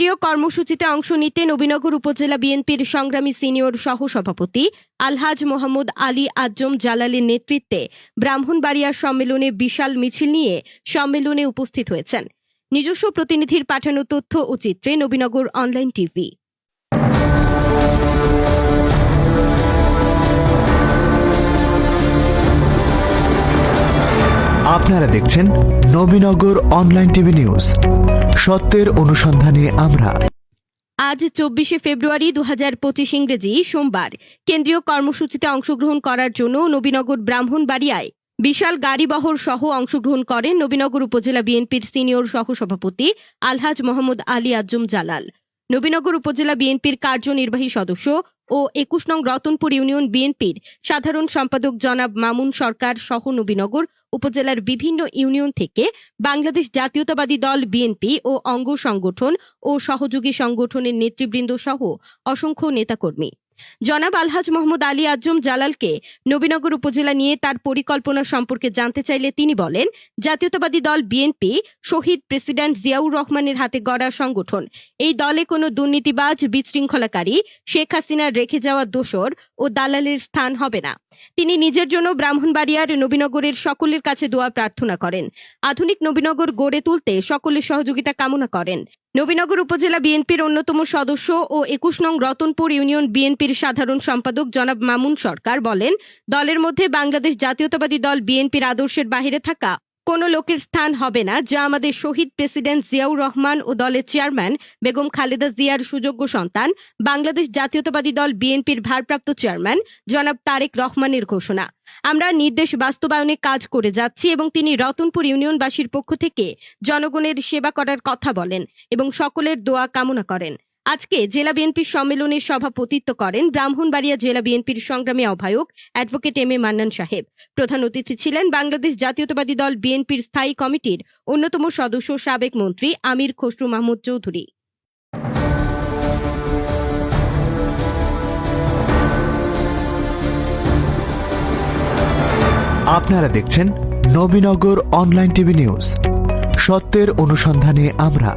কেন্দ্রীয় কর্মসূচিতে অংশ নিতে নবীনগর উপজেলা বিএনপির সংগ্রামী সিনিয়র সহসভাপতি আলহাজ মোহাম্মদ আলী আজম জালালের নেতৃত্বে ব্রাহ্মণবাড়িয়া সম্মেলনে বিশাল মিছিল নিয়ে সম্মেলনে উপস্থিত হয়েছেন। নিজস্ব প্রতিনিধির পাঠানো তথ্য ও চিত্রে নবীনগর অনলাইন টিভি। আপনারা দেখছেন নবীনগর অনলাইন টিভি নিউজ, সত্যের অনুসন্ধানে আমরা। আজ 24শে ফেব্রুয়ারি 2025 ইংরেজি সোমবার কেন্দ্রীয় কর্মসূচিতে অংশগ্রহণ করার জন্য নবীনগর ব্রাহ্মণবাড়িয়ায় বিশাল গাড়িবহর সহ অংশগ্রহণ করেন নবীনগর উপজেলা বিএনপির সিনিয়র সহসভাপতি আলহাজ মোহাম্মদ আলী আজম জালাল, নবীনগর উপজেলা বিএনপির কার্যনির্বাহী সদস্য ও 21 নং রতনপুর ইউনিয়ন বিএনপির সাধারণ সম্পাদক জনাব মামুন সরকার সহ নবীনগর উপজেলার বিভিন্ন ইউনিয়ন থেকে বাংলাদেশ জাতীয়তাবাদী দল বিএনপি ও অঙ্গ সংগঠন ও সহযোগী সংগঠনের নেতৃবৃন্দ সহ অসংখ্য নেতাকর্মী। জনাব আলহাজ মোহাম্মদ আলী আজম জালালকে নবীনগর উপজেলা নিয়ে তার পরিকল্পনা সম্পর্কে জানতে চাইলে তিনি বলেন, জাতীয়তাবাদী দল বিএনপি শহীদ প্রেসিডেন্ট জিয়াউর রহমানের হাতে গড়া সংগঠন। এই দলে কোনো দুর্নীতিবাজ, বিশৃঙ্খলাকারী, শেখ হাসিনার রেখে যাওয়া দোসর ও দালালের স্থান হবে না। তিনি নিজের জন্য ব্রাহ্মণবাড়িয়ার নবীনগরের সকলের কাছে দোয়া প্রার্থনা করেন। আধুনিক নবীনগর গড়ে তুলতে সকলের সহযোগিতা কামনা করেন। নবীনগর উপজেলা বিএনপির অন্যতম সদস্য ও 21 নং রতনপুর ইউনিয়ন বিএনপির সাধারণ সম্পাদক জনাব মামুন সরকার বলেন, দলের মধ্যে বাংলাদেশ জাতীয়তাবাদী দল বিএনপির আদর্শের বাহিরে থাকা কোনো লোকের স্থান হবে না, যা আমাদের শহীদ প্রেসিডেন্ট জিয়াউর রহমান ও দলের চেয়ারম্যান বেগম খালেদা জিয়ার সুযোগ্য সন্তান বাংলাদেশ জাতীয়তাবাদী দল বিএনপির ভারপ্রাপ্ত চেয়ারম্যান জনাব তারেক রহমানের ঘোষণা। আমরা নির্দেশ বাস্তবায়নে কাজ করে যাচ্ছি এবং তিনি রতনপুর ইউনিয়নবাসীর পক্ষ থেকে জনগণের সেবা করার কথা বলেন এবং সকলের দোয়া কামনা করেন। আজকে জেলা বিএনপির সম্মেলনে সভাপতিত্ব করেন ব্রাহ্মণবাড়িয়া জেলা বিএনপির সংগ্রামী আহ্বায়ক অ্যাডভোকেট এম এ মান্নান সাহেব। প্রধান অতিথি ছিলেন বাংলাদেশ জাতীয়তাবাদী দল বিএনপির স্থায়ী কমিটির অন্যতম সদস্য সাবেক মন্ত্রী আমির খসরু মাহমুদ চৌধুরী। আপনারা দেখছেন নবীনগর অনলাইন টিভি নিউজ, সত্যের অনুসন্ধানে আমরা।